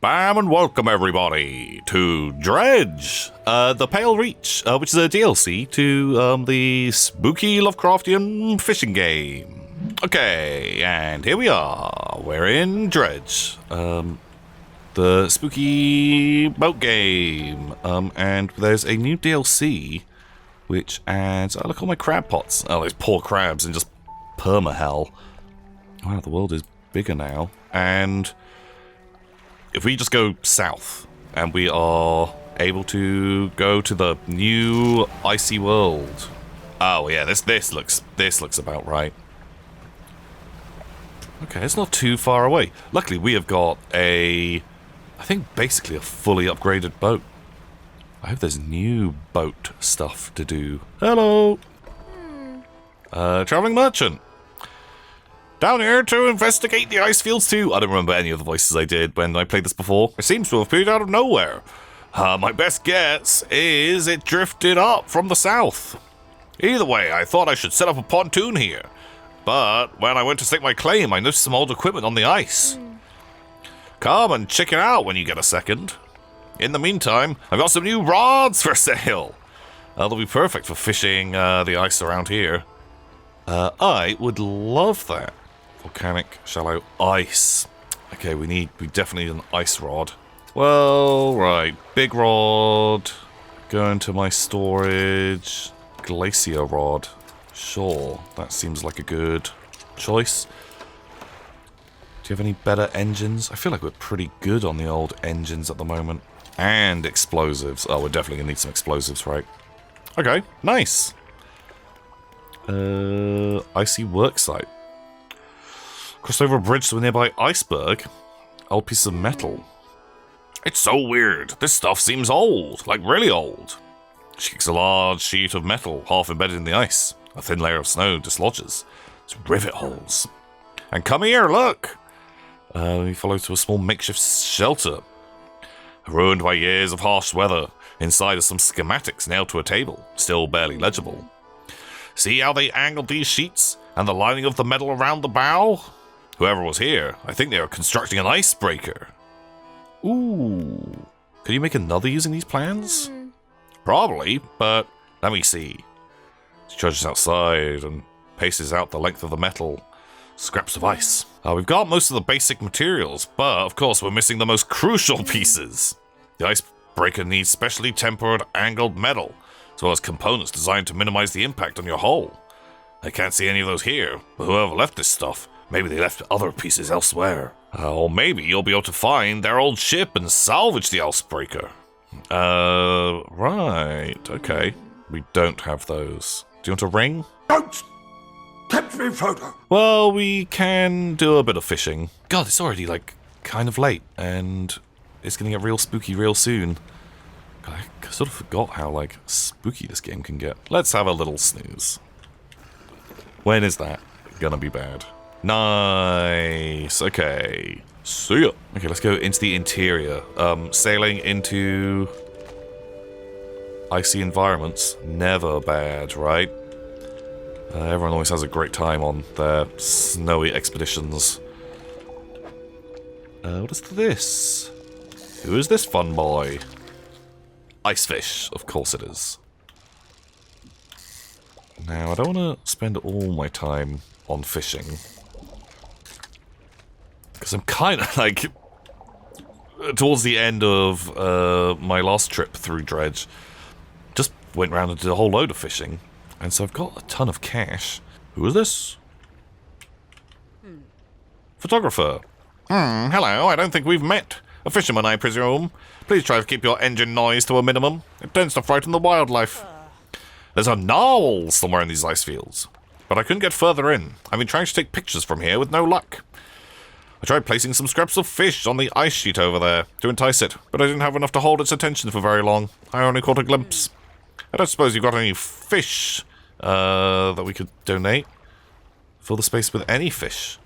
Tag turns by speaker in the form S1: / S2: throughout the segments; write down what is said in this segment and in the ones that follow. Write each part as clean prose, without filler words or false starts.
S1: Bam and welcome everybody to Dredge, the Pale Reach, which is a DLC to the spooky Lovecraftian fishing game. Okay, and here we are. We're in Dredge, the spooky boat game, and there's a new DLC which adds. Oh, look at all my crab pots. Oh, those poor crabs in just perma-hell. Wow, the world is bigger now, and if we just go south, and we are able to go to the new icy world. Oh yeah, this looks about right. Okay, it's not too far away. Luckily, we have got I think basically a fully upgraded boat. I hope there's new boat stuff to do. Hello, traveling merchant. Down here to investigate the ice fields too. I don't remember any of the voices I did when I played this before. It seems to have appeared out of nowhere. My best guess is it drifted up from the south. Either way, I thought I should set up a pontoon here. But when I went to stake my claim, I noticed some old equipment on the ice. Come and check it out when you get a second. In the meantime, I've got some new rods for sale. They'll be perfect for fishing the ice around here. I would love that. Volcanic, shallow, ice. Okay, we definitely need an ice rod. Well, right. Big rod. Go into my storage. Glacier rod. Sure, that seems like a good choice. Do you have any better engines? I feel like we're pretty good on the old engines at the moment. And explosives. Oh, we're definitely gonna need some explosives, right? Okay, nice. Icy worksite. Crossed over a bridge to a nearby iceberg. Old piece of metal. It's so weird. This stuff seems old, like really old. She kicks a large sheet of metal, half embedded in the ice. A thin layer of snow dislodges. It's rivet holes. And come here, look! We follow to a small makeshift shelter. Ruined by years of harsh weather. Inside are some schematics nailed to a table, still barely legible. See how they angled these sheets and the lining of the metal around the bow? Whoever was here, I think they are constructing an icebreaker. Ooh. Can you make another using these plans? Probably, but let me see. She trudges outside and paces out the length of the metal. Scraps of ice. We've got most of the basic materials, but of course we're missing the most crucial pieces. The icebreaker needs specially tempered angled metal, as well as components designed to minimize the impact on your hull. I can't see any of those here, but whoever left this stuff, maybe they left other pieces elsewhere. Or maybe you'll be able to find their old ship and salvage the icebreaker. Right, okay. We don't have those. Do you want a ring?
S2: Don't tempt me, Frodo.
S1: Well, we can do a bit of fishing. God, it's already, kind of late, and it's gonna get real spooky real soon. I sort of forgot how, spooky this game can get. Let's have a little snooze. When is that gonna be bad? Nice. Okay. See ya. Okay, let's go into the interior. Sailing into icy environments. Never bad, right? Everyone always has a great time on their snowy expeditions. What is this? Who is this fun boy? Icefish, of course it is. Now, I don't want to spend all my time on fishing. Because I'm kind of towards the end of my last trip through Dredge, just went around and did a whole load of fishing. And so I've got a ton of cash. Who is this? Photographer. Hello, I don't think we've met. A fisherman, I presume. Please try to keep your engine noise to a minimum. It tends to frighten the wildlife. There's a narwhal somewhere in these ice fields, but I couldn't get further in. I've been trying to take pictures from here with no luck. I tried placing some scraps of fish on the ice sheet over there to entice it, but I didn't have enough to hold its attention for very long. I only caught a glimpse. I don't suppose you've got any fish that we could donate? Fill the space with any fish.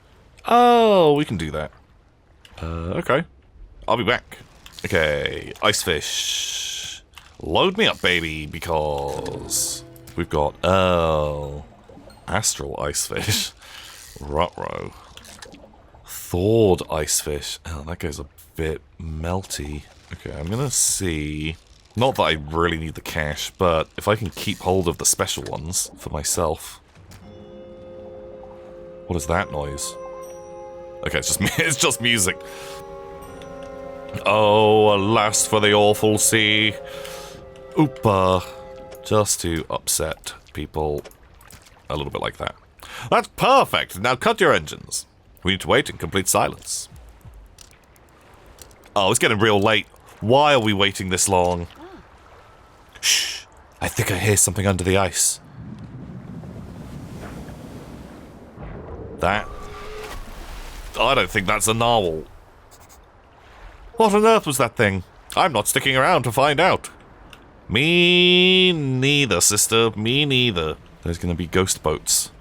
S1: Oh, we can do that. Okay. I'll be back. Okay, ice fish. Load me up, baby, because we've got, astral ice fish. Ruh-roh. Thawed ice fish. Oh, that goes a bit melty. Okay, I'm gonna see... Not that I really need the cash, but if I can keep hold of the special ones for myself. What is that noise? Okay, it's just it's just music. Oh, alas for the awful sea. Oopa. Just to upset people a little bit like that. That's perfect. Now cut your engines. We need to wait in complete silence. Oh, it's getting real late. Why are we waiting this long? Shh. I think I hear something under the ice. That? I don't think that's a narwhal. What on earth was that thing? I'm not sticking around to find out. Me neither, sister. Me neither. There's gonna be ghost boats.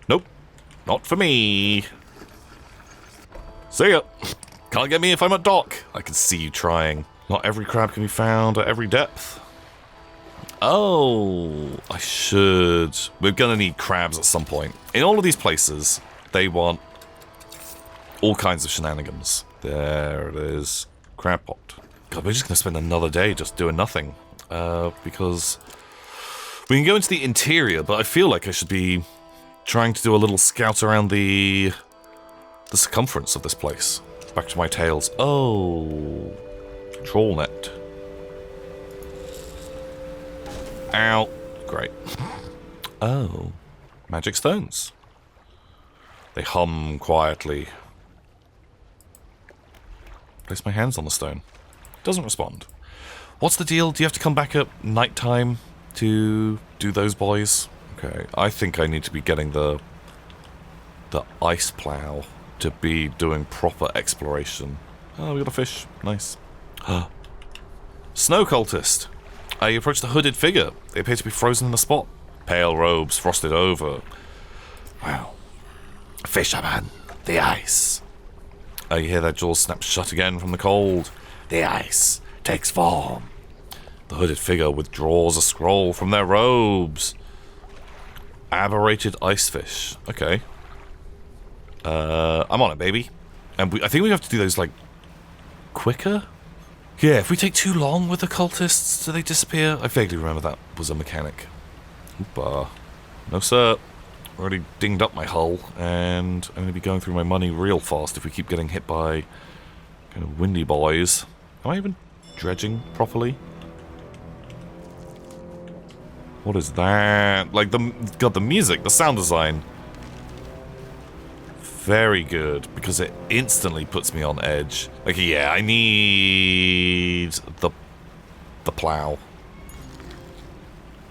S1: Nope. Not for me. See ya. Can't get me if I'm at dock. I can see you trying. Not every crab can be found at every depth. Oh, I should. We're gonna need crabs at some point. In all of these places, they want all kinds of shenanigans. There it is. Crab pot. God, we're just gonna spend another day just doing nothing. Because we can go into the interior, but I feel like I should be trying to do a little scout around the circumference of this place. Back to my tails. Oh, trawl net. Ow. Great. Oh, magic stones. They hum quietly. Place my hands on the stone. Doesn't respond. What's the deal? Do you have to come back at nighttime to do those boys? Okay, I think I need to be getting the ice plow to be doing proper exploration. Oh, we got a fish. Nice. Snow cultist. You approach the hooded figure. They appear to be frozen in the spot. Pale robes frosted over. Wow. Fisherman, the ice. You hear their jaws snap shut again from the cold. The ice takes form. The hooded figure withdraws a scroll from their robes. Aberrated ice fish. Okay. I'm on it, baby. And I think we have to do those, like, quicker? Yeah, if we take too long with the cultists, do they disappear? I vaguely remember that was a mechanic. Oopa. No, sir. Already dinged up my hull, and I'm going to be going through my money real fast if we keep getting hit by kind of windy boys. Am I even dredging properly? What is that? Like, the music, the sound design. Very good, because it instantly puts me on edge. Like, yeah, I need the plow.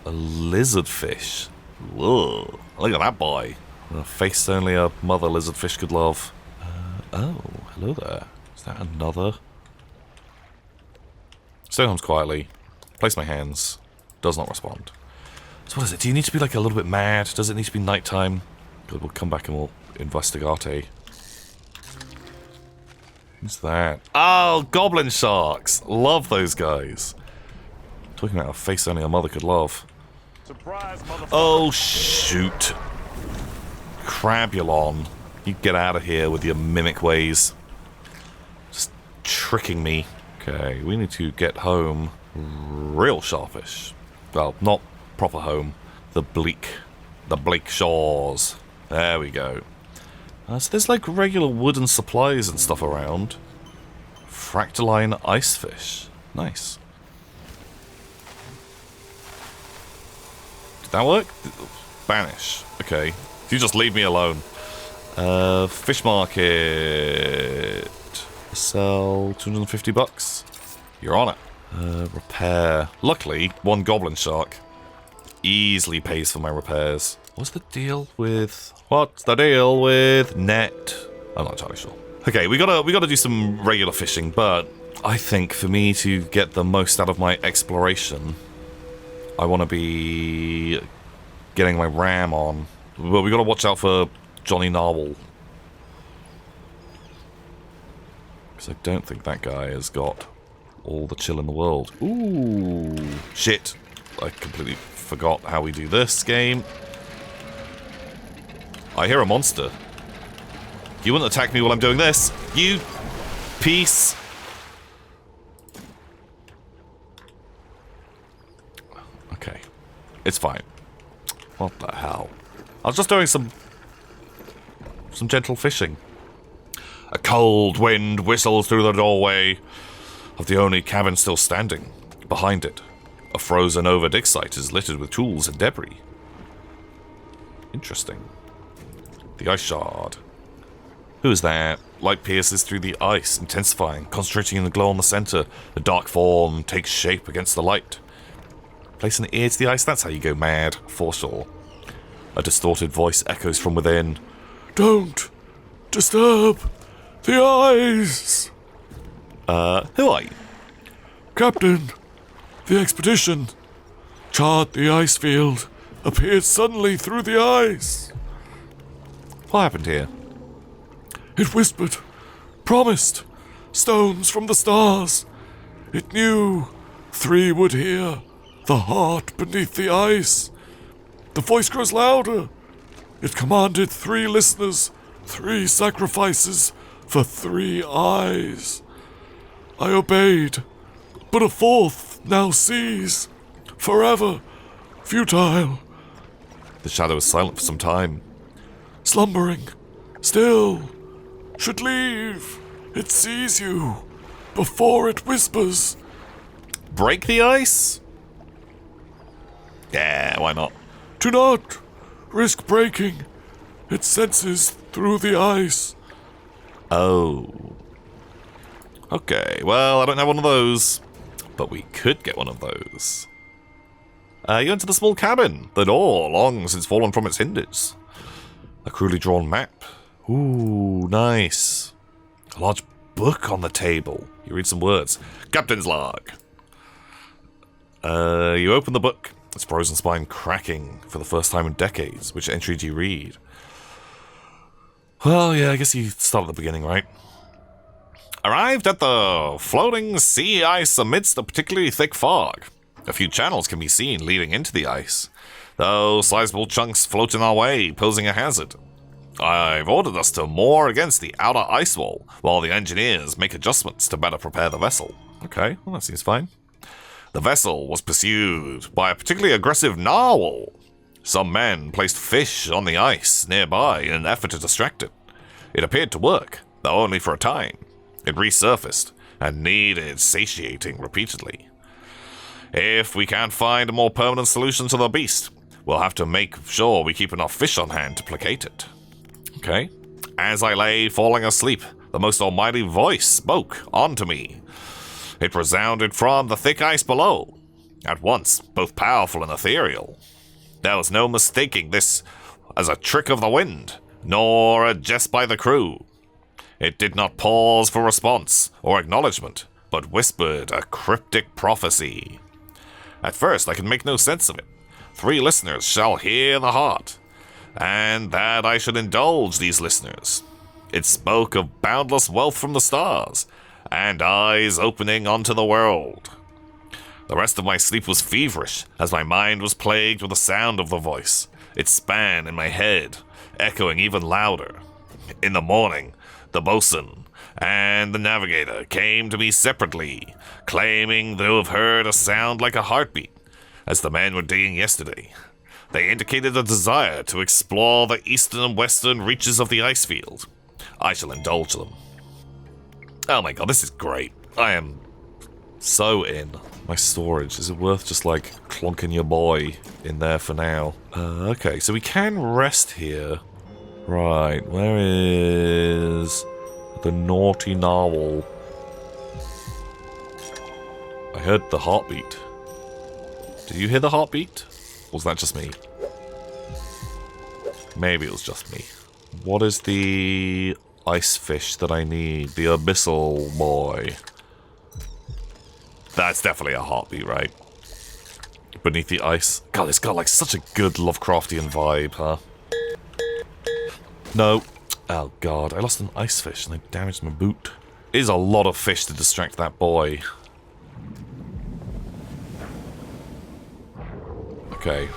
S1: A lizardfish. Whoa, look at that boy. A face only a mother lizardfish could love. Oh, hello there. Is that another? Stay home quietly. Place my hands. Does not respond. So what is it? Do you need to be like a little bit mad? Does it need to be nighttime? Good, we'll come back and we'll investigate. Who's that? Oh, goblin sharks. Love those guys. Talking about a face only a mother could love.
S3: Surprise, motherfucker.
S1: Oh, shoot. Crabulon. You get out of here with your mimic ways. Just tricking me. Okay, we need to get home real sharpish. Well, not proper home. The bleak shores. There we go. So there's like regular wooden supplies and stuff around. Fractaline icefish. Nice. Did that work? Banish. Okay. You just leave me alone. Fish market. Sell 250 bucks. You're on it. Repair. Luckily, one goblin shark easily pays for my repairs. What's the deal with net? I'm not entirely sure. Okay, we gotta do some regular fishing, but I think for me to get the most out of my exploration, I want to be getting my ram on. Well, we gotta watch out for Johnny Narwhal, because I don't think that guy has got all the chill in the world. Ooh, shit! I completely forgot how we do this game. I hear a monster. You wouldn't attack me while I'm doing this. You Peace. Okay. It's fine. What the hell? I was just doing some gentle fishing. A cold wind whistles through the doorway of the only cabin still standing. Behind it, a frozen over dig site is littered with tools and debris. Interesting. The ice shard. Who is that? Light pierces through the ice, intensifying, concentrating in the glow on the center. A dark form takes shape against the light. Place an ear to the ice, that's how you go mad, for sure. A distorted voice echoes from within. Don't disturb the ice! Who are you? Captain, the expedition. Chart the ice field. Appeared suddenly through the ice. What happened here? It whispered. Promised. Stones from the stars. It knew 3 would hear. The heart beneath the ice. The voice grows louder. It commanded 3 listeners, 3 sacrifices for 3 eyes. I obeyed, but a 4th now sees. Forever. Futile. The shadow is silent for some time. Slumbering. Still. Should leave. It sees you. Before it whispers. Break the ice? Yeah, why not? Do not risk breaking. It senses through the ice. Oh. Okay, well, I don't have one of those. But we could get one of those. You enter the small cabin. The door, long since fallen from its hinges. A crudely drawn map. Ooh, nice. A large book on the table. You read some words. Captain's log. You open the book. Its frozen spine cracking for the first time in decades. Which entry do you read? Well, yeah, I guess you start at the beginning, right? Arrived at the floating sea ice amidst a particularly thick fog. A few channels can be seen leading into the ice, though sizable chunks float in our way, posing a hazard. I've ordered us to moor against the outer ice wall, while the engineers make adjustments to better prepare the vessel. Okay, well that seems fine. The vessel was pursued by a particularly aggressive narwhal. Some men placed fish on the ice nearby in an effort to distract it. It appeared to work, though only for a time. It resurfaced, and needed satiating repeatedly. If we can't find a more permanent solution to the beast, we'll have to make sure we keep enough fish on hand to placate it. Okay. As I lay falling asleep, the most almighty voice spoke onto me. It resounded from the thick ice below, at once both powerful and ethereal. There was no mistaking this as a trick of the wind, nor a jest by the crew. It did not pause for response or acknowledgement, but whispered a cryptic prophecy. At first, I could make no sense of it. 3 listeners shall hear the heart, and that I should indulge these listeners. It spoke of boundless wealth from the stars, and eyes opening onto the world. The rest of my sleep was feverish, as my mind was plagued with the sound of the voice. It span in my head, echoing even louder. In the morning, the bosun and the navigator came to me separately, claiming to have heard a sound like a heartbeat, as the men were digging yesterday. They indicated a desire to explore the eastern and western reaches of the ice field. I shall indulge them. Oh my god, this is great. I am so in. My storage, is it worth just like clonking your boy in there for now? Okay, so we can rest here. Right, where is the naughty narwhal? I heard the heartbeat. Did you hear the heartbeat? Or was that just me? Maybe it was just me. What is the ice fish that I need? The abyssal boy. That's definitely a heartbeat, right? Beneath the ice. God, it's got like such a good Lovecraftian vibe, huh? No. Oh god, I lost an ice fish and I damaged my boot. It is a lot of fish to distract that boy. Okay.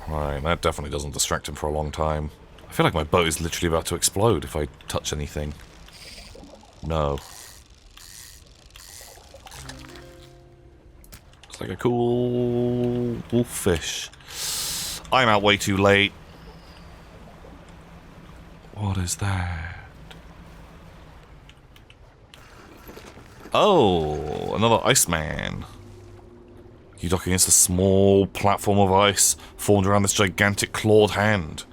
S1: Right, that definitely doesn't distract him for a long time. I feel like my boat is literally about to explode if I touch anything. No. It's like a cool wolffish. I'm out way too late. What is that? Oh, another Iceman. You dock against a small platform of ice formed around this gigantic clawed hand.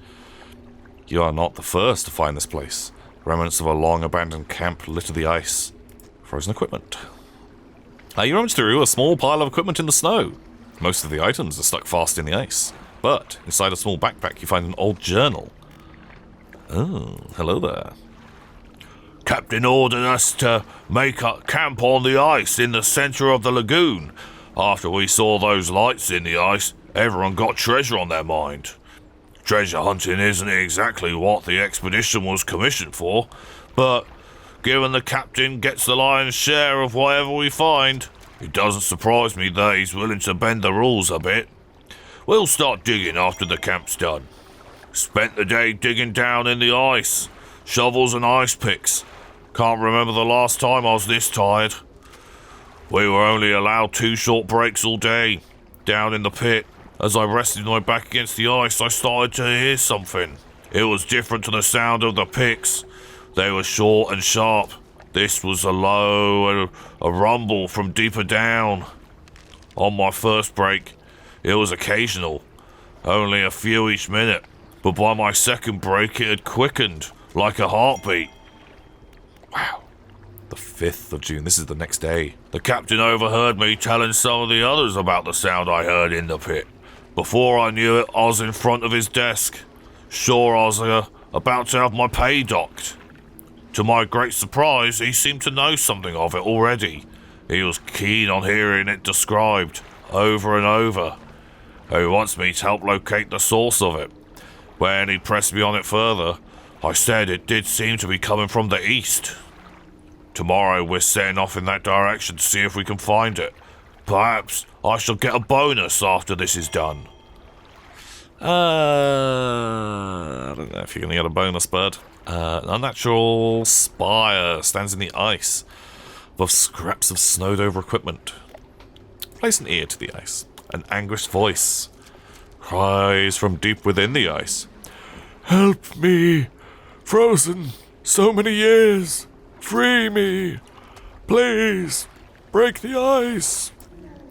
S1: You are not the first to find this place. Remnants of a long abandoned camp litter the ice. Frozen equipment. You rummage through a small pile of equipment in the snow. Most of the items are stuck fast in the ice. But inside a small backpack you find an old journal. Oh, hello there.
S2: Captain ordered us to make a camp on the ice in the center of the lagoon. After we saw those lights in the ice, everyone got treasure on their mind. Treasure hunting isn't exactly what the expedition was commissioned for, but given the captain gets the lion's share of whatever we find, it doesn't surprise me that he's willing to bend the rules a bit. We'll start digging after the camp's done. Spent the day digging down in the ice. Shovels and ice picks. Can't remember the last time I was this tired. We were only allowed 2 short breaks all day, down in the pit. As I rested my back against the ice, I started to hear something. It was different to the sound of the picks. They were short and sharp. This was a low, a rumble from deeper down. On my first break, it was occasional, only a few each minute. But by my second break, it had quickened, like a heartbeat.
S1: Wow. The 5th of June. This is the next day.
S2: The captain overheard me telling some of the others about the sound I heard in the pit. Before I knew it, I was in front of his desk. Sure, I was about to have my pay docked. To my great surprise, he seemed to know something of it already. He was keen on hearing it described, over and over. He wants me to help locate the source of it. When he pressed me on it further, I said it did seem to be coming from the east. Tomorrow we're setting off in that direction to see if we can find it. Perhaps I shall get a bonus after this is done.
S1: I don't know if you're going to get a bonus, bud. An unnatural spire stands in the ice above scraps of snowed-over equipment. Place an ear to the ice. An anguished voice cries from deep within the ice.
S2: Help me! Frozen so many years! Free me! Please! Break the ice!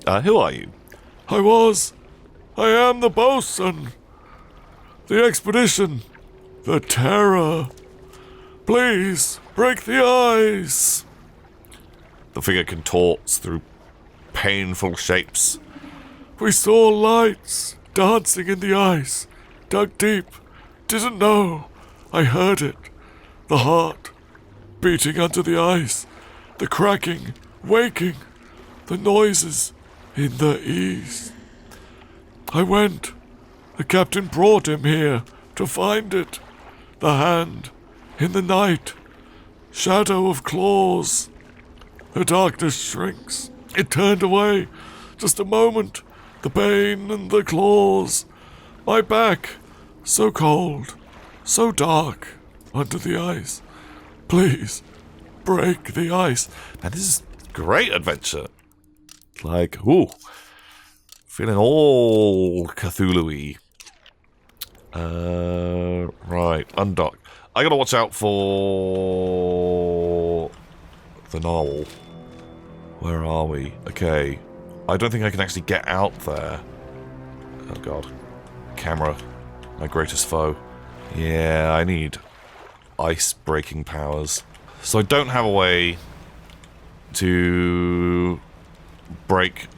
S1: Who are you?
S2: I am the bosun! The expedition! The terror! Please! Break the ice!
S1: The figure contorts through painful shapes.
S2: We saw lights dancing in the ice. Dug deep. Didn't know. I heard it. The heart beating under the ice. The cracking, waking. The noises in the east. I went. The captain brought him here to find it. The hand in the night. Shadow of claws. The darkness shrinks. It turned away. Just a moment. The pain and the claws. My back. So cold. So dark. Under the ice. Please. Break the ice.
S1: Man, this is great adventure. Like, ooh. Feeling all Cthulhu-y. Right. Undock. I gotta watch out for the narwhal. Where are we? Okay. I don't think I can actually get out there. Oh god. Camera. My greatest foe. Yeah, I need ice-breaking powers. So I don't have a way to break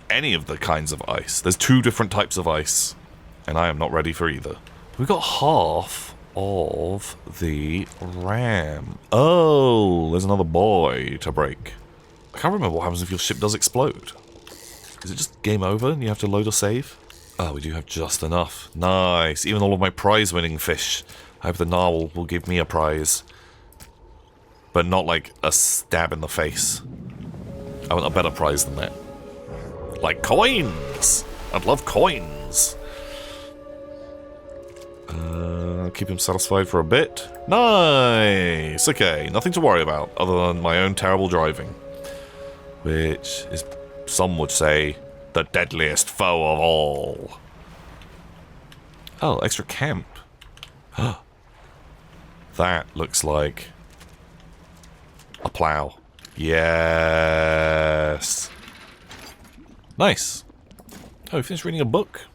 S1: any of the kinds of ice. There's 2 different types of ice, and I am not ready for either. We got half of the ram. Oh, there's another boy to break. I can't remember what happens if your ship does explode. Is it just game over and you have to load a save? Oh, we do have just enough. Nice. Even all of my prize-winning fish. I hope the narwhal will give me a prize. But not like a stab in the face. I want a better prize than that. Like coins! I'd love coins! Keep him satisfied for a bit. Nice! Okay, nothing to worry about other than my own terrible driving. Which is, some would say, the deadliest foe of all. Oh, extra camp. That looks like a plow. Yes. Nice. Oh, we finished reading a book.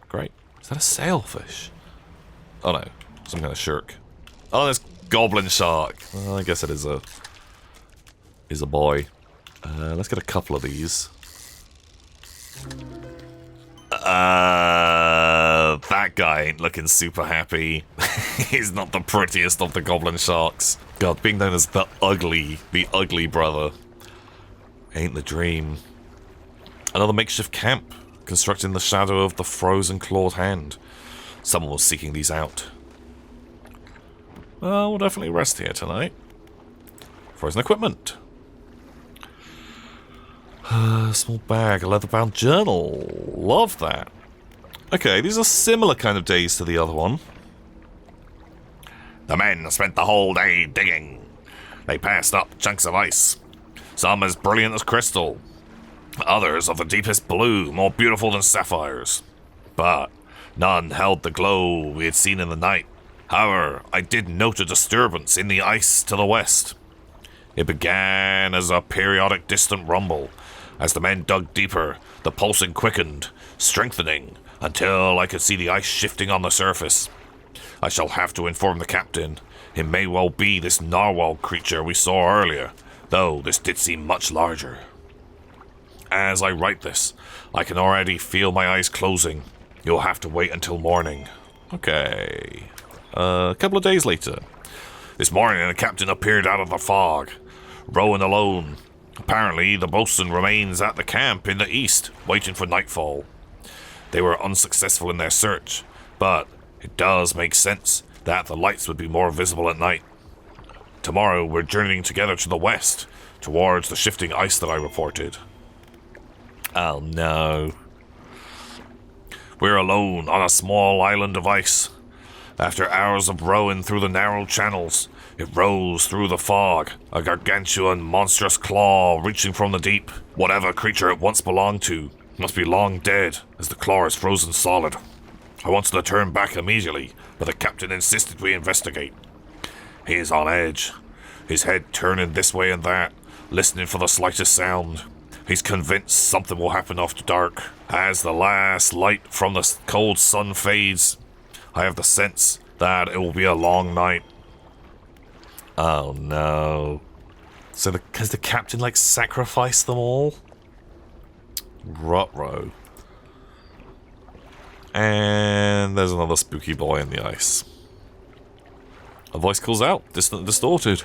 S1: Great. Is that a sailfish? Oh no, some kind of shark. Oh, there's goblin shark. Well, I guess it is a boy. Let's get a couple of these. That guy ain't looking super happy. He's not the prettiest of the goblin sharks. God, being known as the ugly brother ain't the dream. Another makeshift camp, constructed in the shadow of the frozen clawed hand. Someone was seeking these out. Well, we'll definitely rest here tonight. Frozen equipment. Small bag, a leather-bound journal. Love that. Okay, these are similar kind of days to the other one.
S2: The men spent the whole day digging. They passed up chunks of ice, some as brilliant as crystal, others of the deepest blue, more beautiful than sapphires. But none held the glow we had seen in the night. However, I did note a disturbance in the ice to the west. It began as a periodic distant rumble. As the men dug deeper, the pulsing quickened, strengthening, until I could see the ice shifting on the surface. I shall have to inform the captain. It may well be this narwhal creature we saw earlier, though this did seem much larger. As I write this, I can already feel my eyes closing. You'll have to wait until morning.
S1: Okay. A couple of days later.
S2: This morning the captain appeared out of the fog, rowing alone. Apparently, the boatswain remains at the camp in the east, waiting for nightfall. They were unsuccessful in their search, but it does make sense that the lights would be more visible at night. Tomorrow, we're journeying together to the west, towards the shifting ice that I reported.
S1: Oh no.
S2: We're alone on a small island of ice. After hours of rowing through the narrow channels, it rose through the fog, a gargantuan, monstrous claw reaching from the deep. Whatever creature it once belonged to must be long dead, as the claw is frozen solid. I wanted to turn back immediately, but the captain insisted we investigate. He is on edge, his head turning this way and that, listening for the slightest sound. He's convinced something will happen after dark. As the last light from the cold sun fades, I have the sense that it will be a long night.
S1: Oh no. So has the captain, like, sacrificed them all? Ruh-roh. And there's another spooky boy in the ice. A voice calls out, distant and distorted.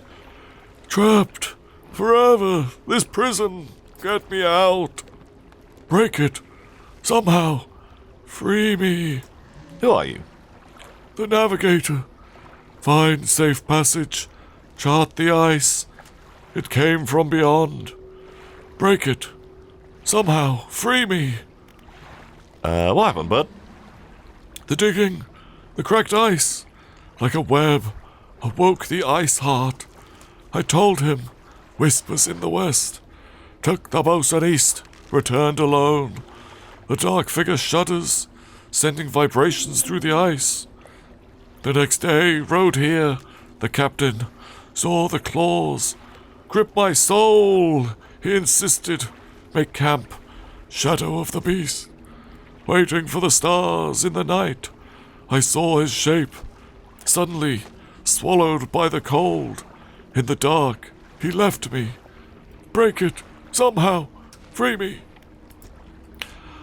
S3: Trapped! Forever! This prison! Get me out! Break it! Somehow! Free me!
S1: Who are you?
S3: The navigator! Find safe passage. Chart the ice. It came from beyond. Break it. Somehow, free me.
S1: What happened, bud?
S3: The digging, the cracked ice, like a web, awoke the ice heart. I told him, whispers in the west. Took the boatswain east, returned alone. The dark figure shudders, sending vibrations through the ice. The next day, rode here, the captain, saw the claws. Grip my soul, he insisted. Make camp, shadow of the beast. Waiting for the stars in the night, I saw his shape. Suddenly, swallowed by the cold. In the dark, he left me. Break it, somehow, free me.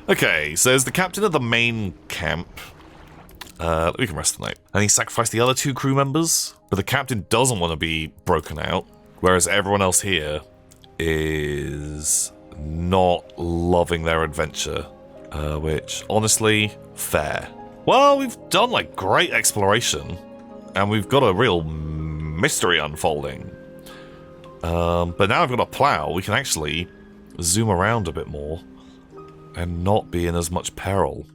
S1: Okay, so as the captain of the main camp, we can rest tonight. And he sacrificed the other 2 crew members, but the captain doesn't want to be broken out, whereas everyone else here is not loving their adventure, which, honestly, fair. Well, we've done, like, great exploration, and we've got a real mystery unfolding. But now I've got a plow, we can actually zoom around a bit more and not be in as much peril.